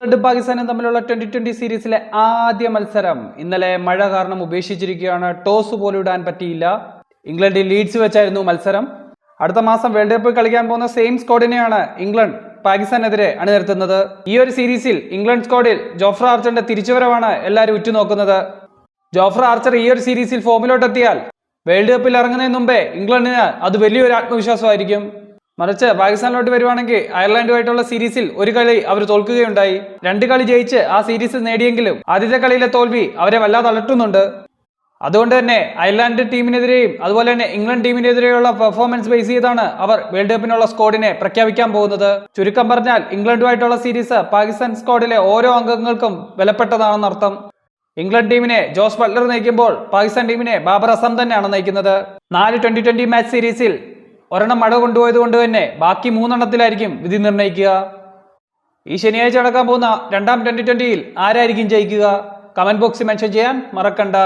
ഇംഗ്ലണ്ടും പാകിസ്ഥാനും തമ്മിലുള്ള 2020 സീരീസിലെ ആദ്യ മത്സരം ഇന്നലെ മഴ കാരണം ഉപേക്ഷിച്ചിരിക്കുകയാണ്. ടോസ് പോലും ഇടാൻ പറ്റിയില്ല. ഇംഗ്ലണ്ടിൽ ലീഡ്സ് വെച്ചായിരുന്നു മത്സരം. അടുത്ത മാസം വേൾഡ് കപ്പ് കളിക്കാൻ പോകുന്ന സെയിം സ്ക്വാഡിനെയാണ് ഇംഗ്ലണ്ട് പാകിസ്ഥാനെതിരെ അണിനിരത്തുന്നത്. ഈ ഒരു സീരീസിൽ ഇംഗ്ലണ്ട് സ്ക്വാഡിൽ ജോഫ്ര ആർച്ചറിന്റെ തിരിച്ചുവരവാണ് എല്ലാവരും ഉറ്റുനോക്കുന്നത്. ജോഫ്ര ആർച്ചർ ഈ ഒരു സീരീസിൽ ഫോമിലോട്ടെത്തിയാൽ വേൾഡ് കപ്പിൽ ഇറങ്ങുന്നതിന് മുമ്പേ ഇംഗ്ലണ്ടിന് അത് വലിയൊരു ആത്മവിശ്വാസമായിരിക്കും. മറിച്ച് പാകിസ്ഥാനിലോട്ട് വരുവാണെങ്കിൽ അയർലൻഡുമായിട്ടുള്ള സീരീസിൽ ഒരു കളി അവർ തോൽക്കുകയുണ്ടായി. 2 കളി ജയിച്ച് ആ സീരീസ് നേടിയെങ്കിലും ആദ്യത്തെ കളിയിലെ തോൽവി അവരെ വല്ലാതെ അലട്ടുന്നുണ്ട്. അതുകൊണ്ട് തന്നെ അയർലൻഡ് ടീമിനെതിരെയും അതുപോലെ തന്നെ ഇംഗ്ലണ്ട് ടീമിനെതിരെയുള്ള പെർഫോമൻസ് ബേസ് ചെയ്താണ് അവർ വേൾഡ് കപ്പിനുള്ള സ്ക്വാഡിനെ പ്രഖ്യാപിക്കാൻ പോകുന്നത്. ചുരുക്കം പറഞ്ഞാൽ ഇംഗ്ലണ്ടുമായിട്ടുള്ള സീരീസ് പാകിസ്ഥാൻ സ്ക്വാഡിലെ ഓരോ അംഗങ്ങൾക്കും വിലപ്പെട്ടതാണെന്നർത്ഥം. ഇംഗ്ലണ്ട് ടീമിനെ ജോസ് ബട്ട്ലർ നയിക്കുമ്പോൾ പാകിസ്ഥാൻ ടീമിനെ ബാബർ അസം തന്നെയാണ് നയിക്കുന്നത്. 4 2020 മാച്ച് സീരീസിൽ ഒരെണ്ണം മഴ കൊണ്ടുപോയത് കൊണ്ട് തന്നെ ബാക്കി 3 എണ്ണത്തിലായിരിക്കും വിധി നിർണ്ണയിക്കുക. ഈ ശനിയാഴ്ച നടക്കാൻ പോകുന്ന രണ്ടാം 2020യിൽ ആരായിരിക്കും ജയിക്കുക? കമന്റ് ബോക്സിൽ മെൻഷൻ ചെയ്യാൻ മറക്കണ്ട.